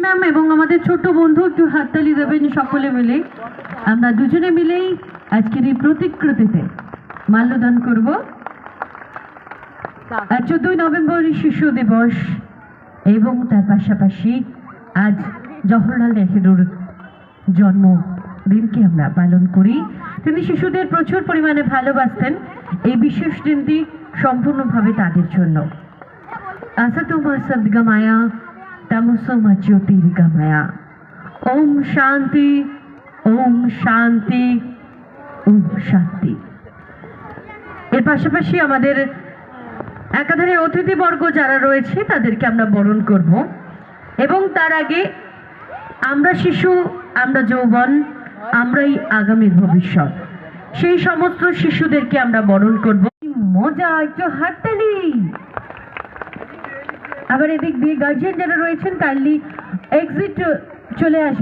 Ma'am এবং আমাদের ছোট বন্ধু একটু হাততালি দেবেন সকলে মিলে। আমরা দুজনে মিলেই আজকের এই প্রতিকৃতিতে মাল্যদান করব। 14 নভেম্বর শিশু দিবস এবং তার পাশাপাশি আজ জওহরলাল নেহরুর জন্মদিনকে আমরা পালন করি। তিনি শিশুদের প্রচুর পরিমাণে ভালোবাসতেন। এই বিশেষ দিনটি সম্পূর্ণভাবে তাদের জন্য। আসতোমা সদ্গময়া তমসোমা জ্যোতির্গময়া। ওম শান্তি, ওম শান্তি, ওম শান্তি। এর পাশাপাশি আমাদের একাধারে অতিথিবর্গ যারা রয়েছে তাদেরকে আমরা বরণ করব এবং তার আগে আমরা শিশু, আমরা যৌবন, আমরাই আগামীর ভবিষ্যৎ। সেই সমস্ত শিশুদেরকে আমরা বরণ করব। মজা, একটু হাততালি। আবার এদিক দিয়ে গার্জিয়ান যারা রয়েছেন কাইন্ডলি এক্সিট চলে আসবে।